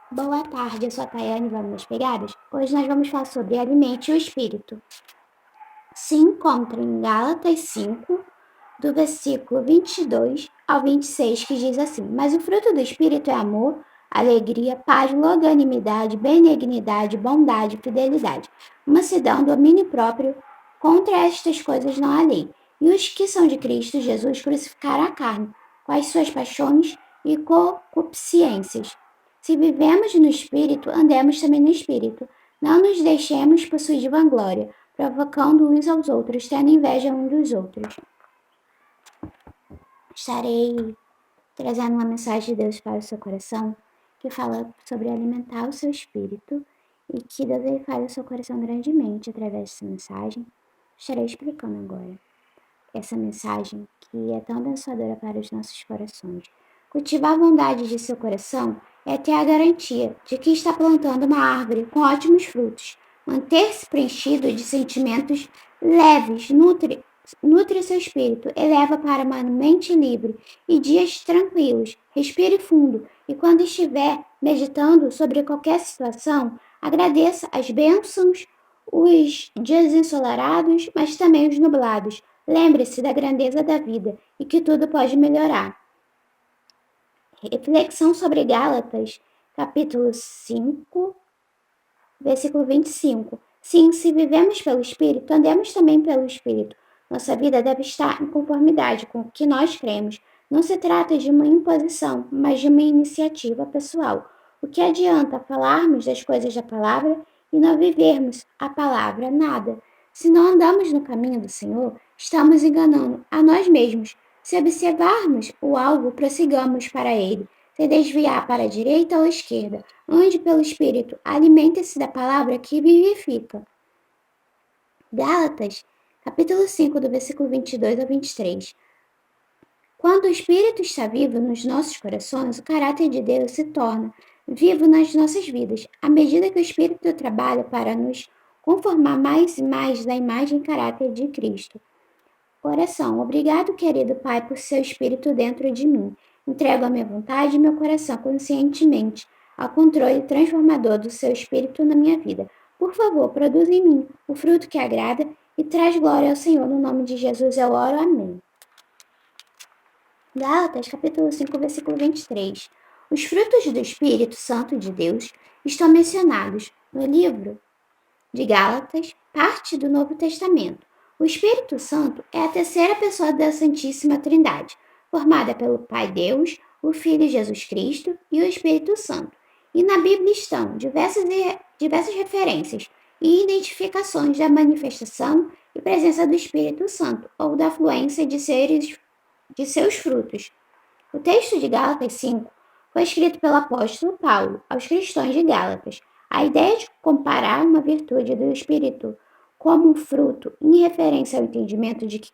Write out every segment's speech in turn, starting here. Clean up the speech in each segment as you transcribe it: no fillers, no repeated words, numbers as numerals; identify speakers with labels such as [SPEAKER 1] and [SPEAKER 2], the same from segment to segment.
[SPEAKER 1] Boa tarde, eu sou a Tayane, vamos nas pegadas? Hoje nós vamos falar sobre alimente o espírito. Se encontra em Gálatas 5, do versículo 22 ao 26, que diz assim: Mas o fruto do espírito é amor, alegria, paz, longanimidade, benignidade, bondade, fidelidade, mansidão, domínio próprio. Contra estas coisas não há lei. E os que são de Cristo Jesus crucificaram a carne, com as suas paixões e concupiscências. Se vivemos no Espírito, andemos também no Espírito. Não nos deixemos possuir de vanglória, provocando uns aos outros, tendo inveja uns dos outros. Estarei trazendo uma mensagem de Deus para o seu coração, que fala sobre alimentar o seu espírito e que Deus ele faz o seu coração grandemente através dessa mensagem. Estarei explicando agora essa mensagem que é tão abençoadora para os nossos corações. Cultivar a bondade de seu coração é ter a garantia de que está plantando uma árvore com ótimos frutos. Manter-se preenchido de sentimentos leves nutre seu espírito, eleva para uma mente livre e dias tranquilos. Respire fundo e quando estiver meditando sobre qualquer situação, agradeça as bênçãos, os dias ensolarados, mas também os nublados. Lembre-se da grandeza da vida e que tudo pode melhorar. Reflexão sobre Gálatas, capítulo 5, versículo 25. Sim, se vivemos pelo Espírito, andemos também pelo Espírito. Nossa vida deve estar em conformidade com o que nós cremos. Não se trata de uma imposição, mas de uma iniciativa pessoal. O que adianta falarmos das coisas da palavra e não vivermos a palavra? Nada. Se não andamos no caminho do Senhor, estamos enganando a nós mesmos. Se observarmos o alvo, prossigamos para ele. Se desviar para a direita ou à esquerda, ande pelo Espírito, alimente-se da palavra que vivifica. Gálatas, capítulo 5, do versículo 22 ao 23. Quando o Espírito está vivo nos nossos corações, o caráter de Deus se torna vivo nas nossas vidas, à medida que o Espírito trabalha para nos conformar mais e mais da imagem e caráter de Cristo. Oração. Obrigado, querido Pai, por seu Espírito dentro de mim. Entrego a minha vontade e meu coração conscientemente ao controle transformador do seu Espírito na minha vida. Por favor, produza em mim o fruto que agrada e traz glória ao Senhor. No nome de Jesus eu oro. Amém. Gálatas, capítulo 5, versículo 23. Os frutos do Espírito Santo de Deus estão mencionados no livro de Gálatas, parte do Novo Testamento. O Espírito Santo é a terceira pessoa da Santíssima Trindade, formada pelo Pai Deus, o Filho Jesus Cristo e o Espírito Santo. E na Bíblia estão diversas referências e identificações da manifestação e presença do Espírito Santo, ou da fluência de seus frutos. O texto de Gálatas 5 foi escrito pelo apóstolo Paulo aos cristãos de Gálatas. A ideia de comparar uma virtude do Espírito como um fruto em referência ao entendimento de que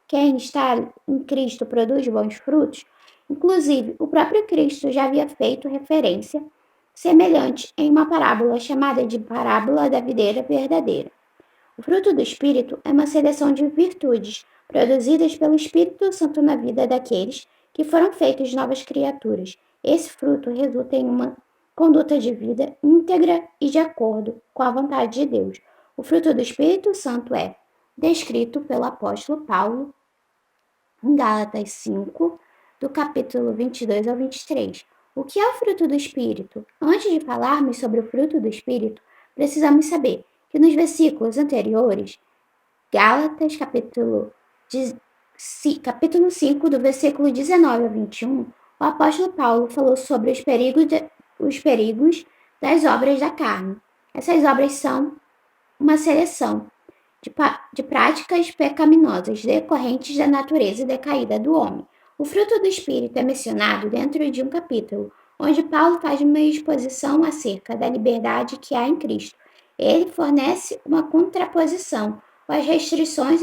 [SPEAKER 1] quem está em Cristo produz bons frutos, inclusive o próprio Cristo já havia feito referência semelhante em uma parábola chamada de parábola da videira verdadeira. O fruto do Espírito é uma seleção de virtudes produzidas pelo Espírito Santo na vida daqueles que foram feitos novas criaturas. Esse fruto resulta em uma conduta de vida íntegra e de acordo com a vontade de Deus. O fruto do Espírito Santo é descrito pelo apóstolo Paulo em Gálatas 5, do capítulo 22 ao 23. O que é o fruto do Espírito? Antes de falarmos sobre o fruto do Espírito, precisamos saber que nos versículos anteriores, Gálatas, capítulo 5, do versículo 19 ao 21, o apóstolo Paulo falou sobre os perigos das obras da carne. Essas obras são uma seleção de práticas pecaminosas decorrentes da natureza decaída do homem. O fruto do Espírito é mencionado dentro de um capítulo, onde Paulo faz uma exposição acerca da liberdade que há em Cristo. Ele fornece uma contraposição às restrições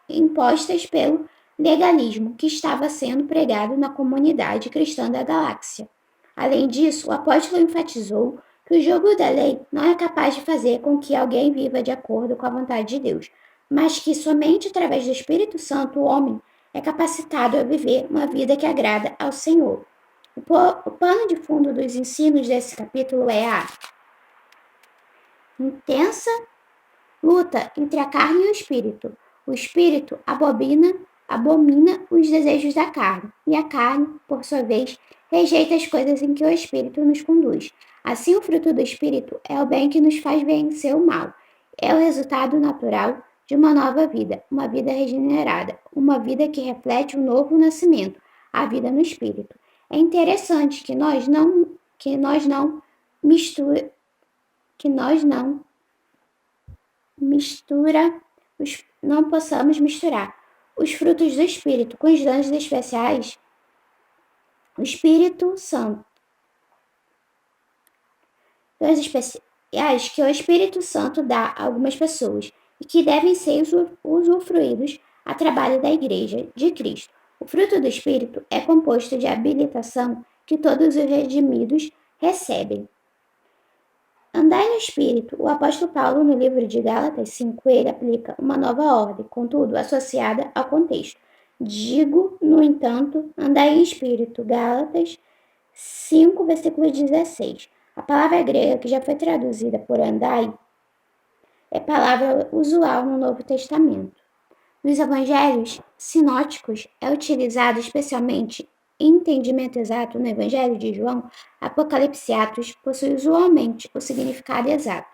[SPEAKER 1] impostas pelo legalismo que estava sendo pregado na comunidade cristã da galáxia. Além disso, o apóstolo enfatizou que o jugo da lei não é capaz de fazer com que alguém viva de acordo com a vontade de Deus, mas que somente através do Espírito Santo o homem é capacitado a viver uma vida que agrada ao Senhor. O pano de fundo dos ensinos desse capítulo é a intensa luta entre a carne e o espírito. O espírito abomina os desejos da carne, e a carne, por sua vez, rejeita as coisas em que o espírito nos conduz. Assim, o fruto do espírito é o bem que nos faz vencer o mal. É o resultado natural de uma nova vida, uma vida regenerada, uma vida que reflete um novo nascimento, a vida no espírito. É interessante que nós não mistura que nós não possamos misturar os frutos do Espírito com os dons especiais. O Espírito Santo. Dons especiais que o Espírito Santo dá a algumas pessoas e que devem ser usufruídos a trabalho da Igreja de Cristo. O fruto do Espírito é composto de habilitação que todos os redimidos recebem. Andai no Espírito. O apóstolo Paulo, no livro de Gálatas 5, ele aplica uma nova ordem, contudo, associada ao contexto. Digo, no entanto, andai em Espírito. Gálatas 5, versículo 16. A palavra grega que já foi traduzida por andai é palavra usual no Novo Testamento. Nos evangelhos sinóticos é utilizado especialmente entendimento exato no Evangelho de João, Apocalipse e Atos possui usualmente o significado exato.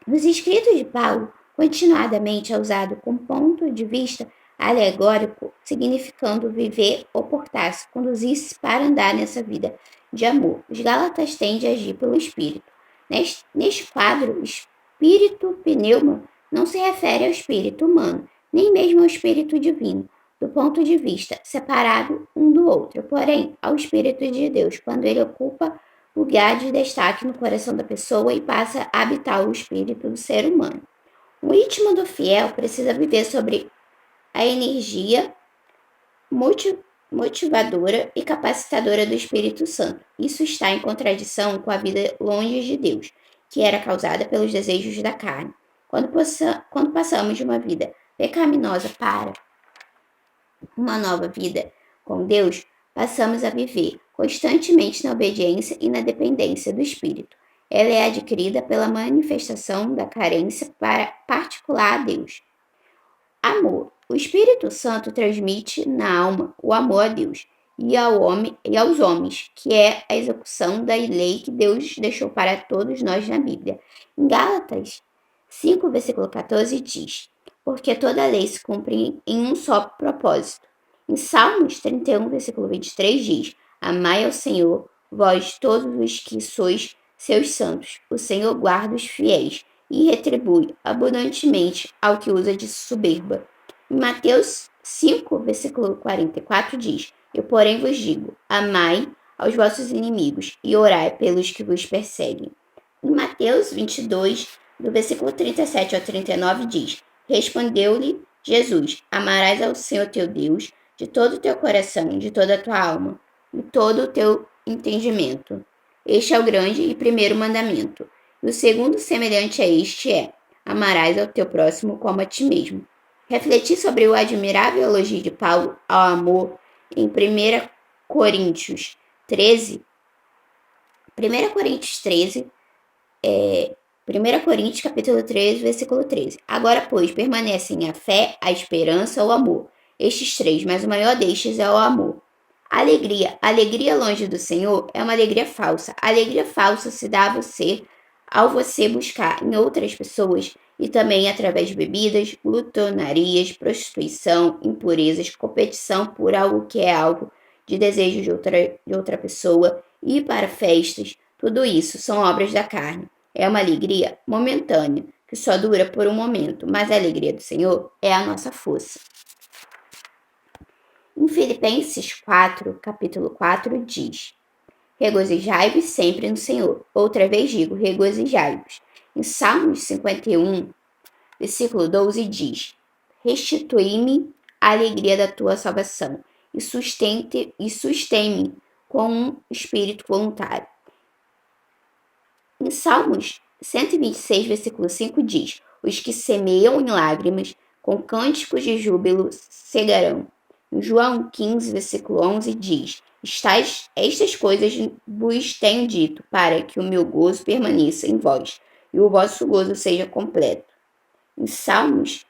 [SPEAKER 1] Nos escritos de Paulo, continuadamente é usado com ponto de vista alegórico, significando viver ou portar-se, conduzir-se para andar nessa vida de amor. Os Gálatas tendem a agir pelo Espírito. Neste quadro, espírito pneuma não se refere ao espírito humano, nem mesmo ao espírito divino, do ponto de vista separado um do outro, porém ao Espírito de Deus, quando ele ocupa lugar de destaque no coração da pessoa e passa a habitar o espírito do ser humano. O íntimo do fiel precisa viver sobre a energia motivadora e capacitadora do Espírito Santo. Isso está em contradição com a vida longe de Deus, que era causada pelos desejos da carne. Quando passamos de uma vida pecaminosa para uma nova vida com Deus, passamos a viver constantemente na obediência e na dependência do Espírito. Ela é adquirida pela manifestação da carência particular a Deus. Amor. O Espírito Santo transmite na alma o amor a Deus e aos homens, que é a execução da lei que Deus deixou para todos nós na Bíblia. Em Gálatas 5, versículo 14 diz: porque toda a lei se cumpre em um só propósito. Em Salmos 31, versículo 23 diz: amai ao Senhor, vós todos os que sois seus santos. O Senhor guarda os fiéis e retribui abundantemente ao que usa de soberba. Em Mateus 5, versículo 44 diz: eu, porém, vos digo, amai aos vossos inimigos e orai pelos que vos perseguem. Em Mateus 22, do versículo 37 ao 39 diz: respondeu-lhe Jesus: amarás ao Senhor teu Deus de todo o teu coração, de toda a tua alma, e todo o teu entendimento. Este é o grande e primeiro mandamento. E o segundo, semelhante a este, é: amarás ao teu próximo como a ti mesmo. Refletir sobre o admirável elogio de Paulo ao amor em 1 Coríntios 13. 1 Coríntios 13, 1 Coríntios capítulo 13, versículo 13. Agora, pois, permanecem a fé, a esperança, o amor. Estes três, mas o maior destes é o amor. Alegria. A alegria longe do Senhor é uma alegria falsa. A alegria falsa se dá a você ao você buscar em outras pessoas e também através de bebidas, glutonarias, prostituição, impurezas, competição por algo que é algo de desejo de outra pessoa, ir para festas. Tudo isso são obras da carne. É uma alegria momentânea, que só dura por um momento, mas a alegria do Senhor é a nossa força. Em Filipenses 4, capítulo 4, diz: regozijai-vos sempre no Senhor. Outra vez digo, regozijai-vos. Em Salmos 51, versículo 12, diz: restitui-me a alegria da tua salvação e sustém-me com um espírito voluntário. Em Salmos 126, versículo 5 diz: os que semeiam em lágrimas, com cânticos de júbilo cegarão. Em João 15, versículo 11 diz:
[SPEAKER 2] Estas coisas vos tenho dito, para que o meu gozo permaneça em vós, e o vosso gozo seja completo. Em Salmos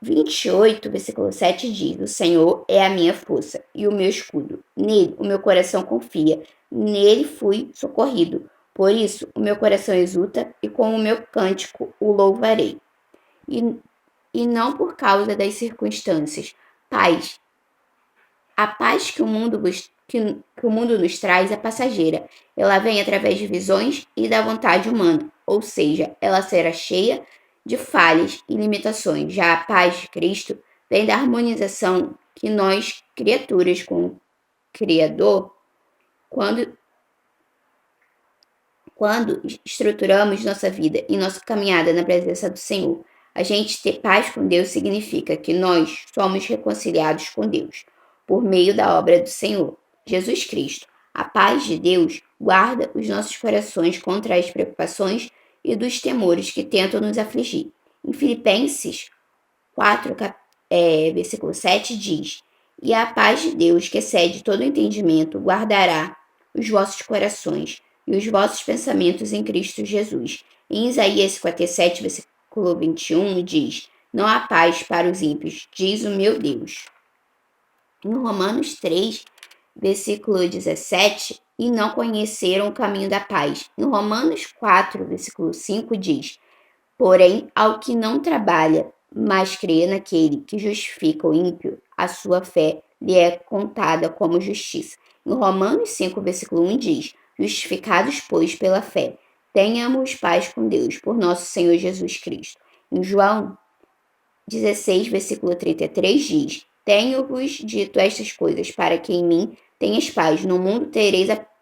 [SPEAKER 2] 28, versículo 7 diz: O Senhor é a minha força e o meu escudo. Nele o meu coração confia, nele fui socorrido. Por isso o meu coração exulta e com o meu cântico o louvarei. E não por causa das circunstâncias. A paz que o mundo nos traz é passageira. Ela vem através de visões e da vontade humana, ou seja, ela será cheia de falhas e limitações. Já a paz de Cristo vem da harmonização que nós, criaturas com o Criador, quando estruturamos nossa vida e nossa caminhada na presença do Senhor. A gente ter paz com Deus significa que nós somos reconciliados com Deus por meio da obra do Senhor, Jesus Cristo. A paz de Deus guarda os nossos corações contra as preocupações e dos temores que tentam nos afligir. Em Filipenses 4, versículo 7 diz: E a paz de Deus, que excede todo entendimento, guardará os vossos corações e os vossos pensamentos em Cristo Jesus. Em Isaías 57, versículo 21, diz: Não há paz para os ímpios, diz o meu Deus. Em Romanos 3, versículo 17, e não conheceram o caminho da paz. Em Romanos 4, versículo 5, diz: Porém, ao que não trabalha, mas crê naquele que justifica o ímpio, a sua fé lhe é contada como justiça. Em Romanos 5, versículo 1 diz: Justificados, pois, pela fé, tenhamos paz com Deus, por nosso Senhor Jesus Cristo. Em João 16, versículo 33 diz: Tenho-vos dito estas coisas, para que em mim tenhas paz. No mundo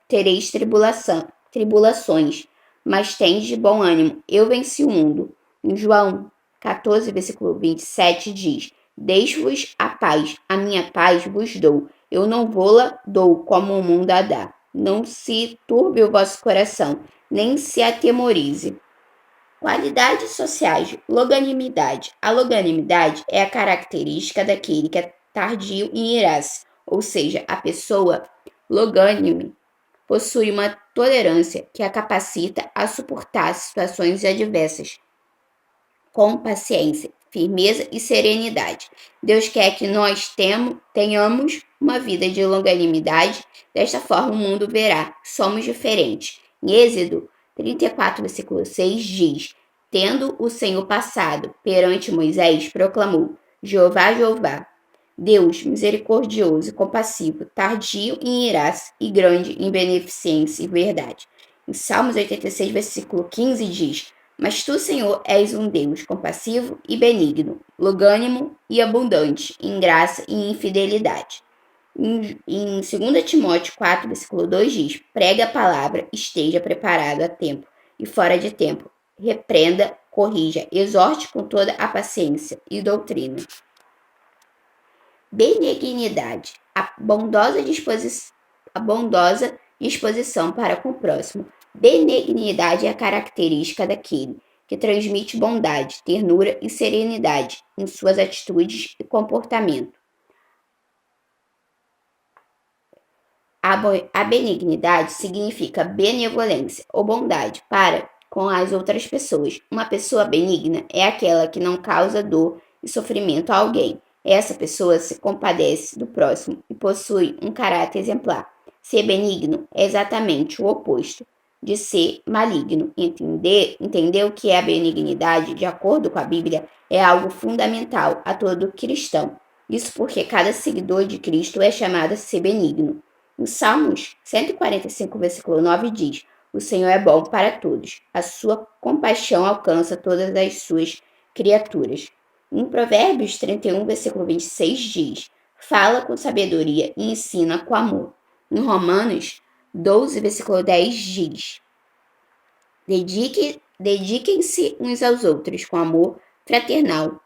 [SPEAKER 2] tereis tribulações, mas tendes de bom ânimo. Eu venci o mundo. Em João 14, versículo 27 diz: Deixo-vos a paz, a minha paz vos dou. Eu não vou-la dou como o mundo a dá. Não se turbe o vosso coração, nem se atemorize. Qualidades sociais. Longanimidade. A longanimidade é a característica daquele que é tardio em irar-se, ou seja, a pessoa longânime possui uma tolerância que a capacita a suportar situações adversas com paciência, firmeza e serenidade. Deus quer que nós tenhamos uma vida de longanimidade. Desta forma, o mundo verá que somos diferentes. Em Êxodo 34, versículo 6 diz: Tendo o Senhor passado perante Moisés, proclamou: Jeová, Jeová, Deus misericordioso e compassivo, tardio em irar-se e grande em beneficência e verdade. Em Salmos 86, versículo 15 diz: Mas tu, Senhor, és um Deus compassivo e benigno, longânimo e abundante em graça e em fidelidade. Em 2 Timóteo 4, versículo 2 diz: Prega a palavra, esteja preparado a tempo e fora de tempo. Repreenda, corrija, exorte com toda a paciência e doutrina. Benignidade, a bondosa disposição para com o próximo. Benignidade é a característica daquele que transmite bondade, ternura e serenidade em suas atitudes e comportamento. A benignidade significa benevolência ou bondade para com as outras pessoas. Uma pessoa benigna é aquela que não causa dor e sofrimento a alguém. Essa pessoa se compadece do próximo e possui um caráter exemplar. Ser benigno é exatamente o oposto de ser maligno. Entender o que é a benignidade, de acordo com a Bíblia, é algo fundamental a todo cristão. Isso porque cada seguidor de Cristo é chamado a ser benigno. Em Salmos 145, versículo 9 diz: O Senhor é bom para todos. A sua compaixão alcança todas as suas criaturas. Em Provérbios 31, versículo 26 diz: Fala com sabedoria e ensina com amor. Em Romanos 12, versículo 10 diz: Dediquem-se uns aos outros com amor fraternal.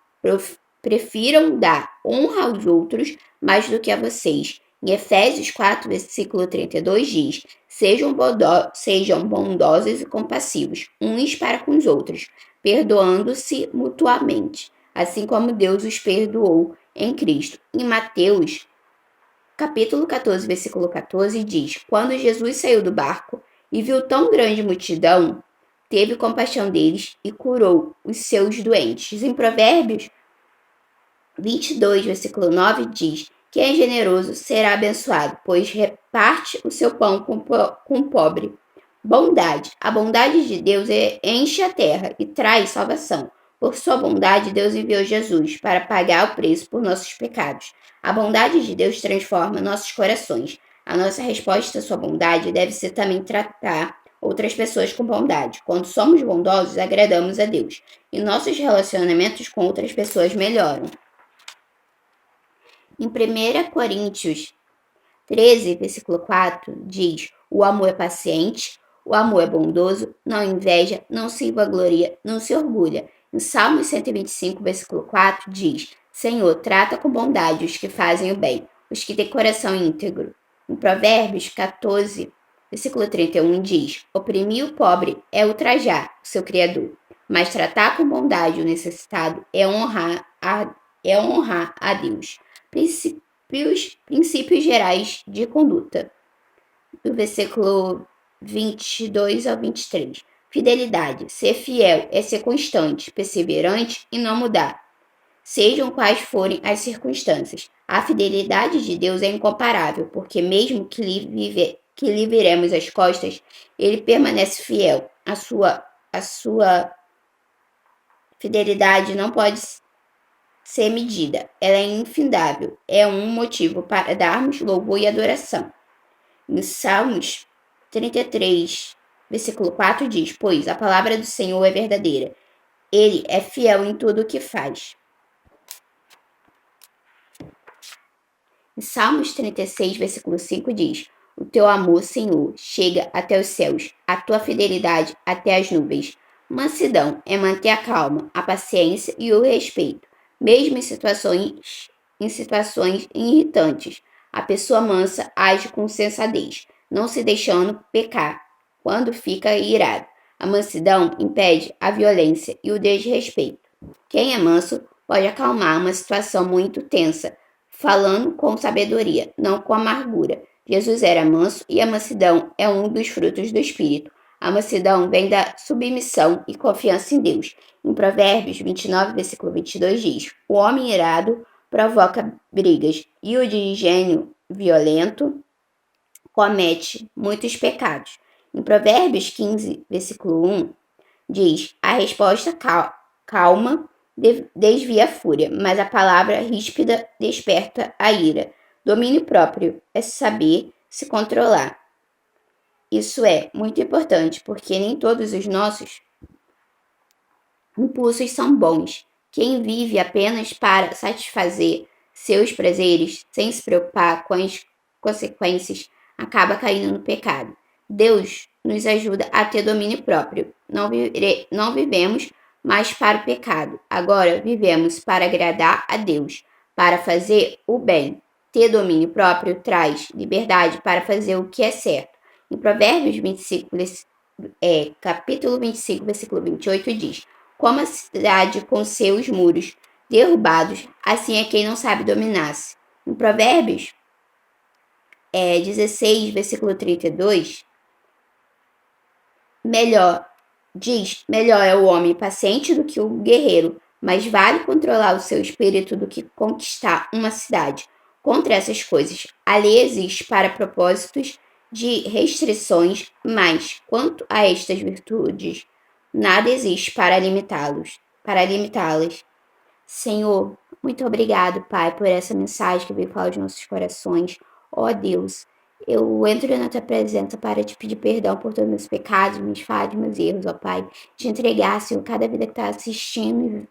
[SPEAKER 2] Prefiram dar honra aos outros mais do que a vocês. Em Efésios 4, versículo 32 diz: Sejam bondosos e compassivos uns para com os outros, perdoando-se mutuamente, assim como Deus os perdoou em Cristo. Em Mateus capítulo 14, versículo 14 diz: Quando Jesus saiu do barco e viu tão grande multidão, teve compaixão deles e curou os seus doentes. Em Provérbios 22, versículo 9 diz: Quem é generoso será abençoado, pois reparte o seu pão com o pobre. Bondade. A bondade de Deus enche a terra e traz salvação. Por sua bondade, Deus enviou Jesus para pagar o preço por nossos pecados. A bondade de Deus transforma nossos corações. A nossa resposta à sua bondade deve ser também tratar outras pessoas com bondade. Quando somos bondosos, agradamos a Deus e nossos relacionamentos com outras pessoas melhoram. Em 1 Coríntios 13, versículo 4, diz: O amor é paciente, o amor é bondoso, não inveja, não se vangloria, não se orgulha. Em Salmos 125, versículo 4, diz: Senhor, trata com bondade os que fazem o bem, os que têm coração íntegro. Em Provérbios 14, versículo 31, diz: Oprimir o pobre é ultrajar o seu Criador, mas tratar com bondade o necessitado é honrar a Deus. Princípios gerais de conduta, do versículo 22 ao 23. Fidelidade. Ser fiel é ser constante, perseverante e não mudar, sejam quais forem as circunstâncias. A fidelidade de Deus é incomparável, porque mesmo que lhe viremos as costas, ele permanece fiel. A sua fidelidade não pode ser medida, ela é infindável, é um motivo para darmos louvor e adoração. Em Salmos 33, versículo 4 diz: Pois a palavra do Senhor é verdadeira, ele é fiel em tudo o que faz. Em Salmos 36, versículo 5 diz: O teu amor, Senhor, chega até os céus, a tua fidelidade até as nuvens. Mansidão é manter a calma, a paciência e o respeito, mesmo em situações irritantes. A pessoa mansa age com sensatez, não se deixando pecar quando fica irado. A mansidão impede a violência e o desrespeito. Quem é manso pode acalmar uma situação muito tensa, falando com sabedoria, não com amargura. Jesus era manso e a mansidão é um dos frutos do Espírito. A mansidão vem da submissão e confiança em Deus. Em Provérbios 29, versículo 22 diz: O homem irado provoca brigas e o de gênio violento comete muitos pecados. Em Provérbios 15, versículo 1 diz: A resposta calma desvia a fúria, mas a palavra ríspida desperta a ira. Domínio próprio é saber se controlar. Isso é muito importante, porque nem todos os nossos impulsos são bons. Quem vive apenas para satisfazer seus prazeres, sem se preocupar com as consequências, acaba caindo no pecado. Deus nos ajuda a ter domínio próprio. Não vivemos mais para o pecado. Agora vivemos para agradar a Deus, para fazer o bem. Ter domínio próprio traz liberdade para fazer o que é certo. Em Provérbios 25, capítulo 25, versículo 28 diz: Como a cidade com seus muros derrubados, assim é quem não sabe dominar-se. Em Provérbios 16, versículo 32, melhor é o homem paciente do que o guerreiro, mas vale controlar o seu espírito do que conquistar uma cidade. Contra essas coisas, a lei existe para propósitos de restrições, mas quanto a estas virtudes, nada existe para limitá-las. Senhor, muito obrigado, Pai, por essa mensagem que veio falar aos nossos corações. Ó Deus, eu entro na tua presença para te pedir perdão por todos os meus pecados, minhas falhas, meus erros, ó Pai. Te entregar, Senhor, cada vida que está assistindo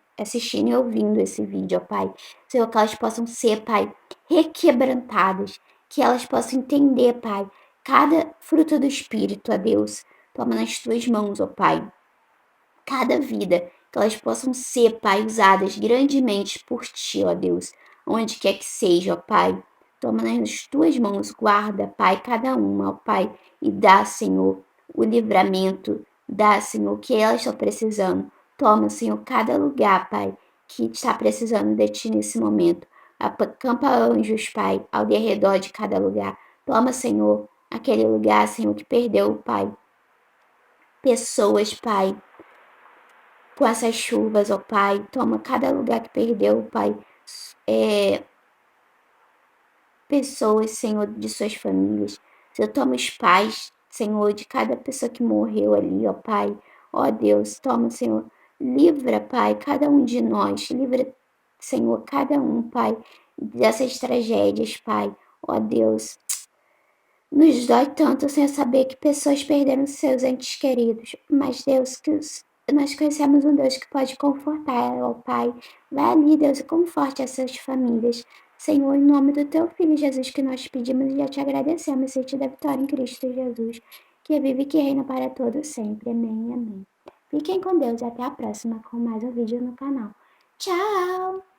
[SPEAKER 2] e ouvindo esse vídeo, ó Pai. Senhor, que elas possam ser, Pai, requebrantadas, que elas possam entender, Pai, cada fruto do Espírito, ó Deus. Toma nas tuas mãos, ó Pai, cada vida, que elas possam ser, Pai, usadas grandemente por Ti, ó Deus, onde quer que seja, ó Pai. Toma nas tuas mãos, guarda, Pai, cada uma, ó Pai, e dá, Senhor, o livramento, dá, Senhor, o que elas estão precisando. Toma, Senhor, cada lugar, Pai, que está precisando de Ti nesse momento.
[SPEAKER 1] Acampa anjos, Pai, ao derredor de cada lugar. Toma, Senhor, aquele lugar, Senhor, que perdeu, Pai. Pessoas, Pai, com essas chuvas, ó Pai. Toma cada lugar que perdeu, Pai. Pessoas, Senhor, de suas famílias. Senhor, toma os pais, Senhor, de cada pessoa que morreu ali, ó Pai. Ó Deus, toma, Senhor. Livra, Pai, cada um de nós. Livra, Senhor, cada um, Pai, dessas tragédias, Pai. Ó Deus, nos dói tanto sem saber que pessoas perderam seus entes queridos, mas Deus, nós conhecemos um Deus que pode confortar, ó Pai. Vai ali, Deus, e conforte essas famílias. Senhor, em nome do Teu Filho Jesus, que nós pedimos e já te agradecemos, Senhor, da vitória em Cristo Jesus, que vive e que reina para todos sempre. Amém, amém. Fiquem com Deus e até a próxima com mais um vídeo no canal. Tchau!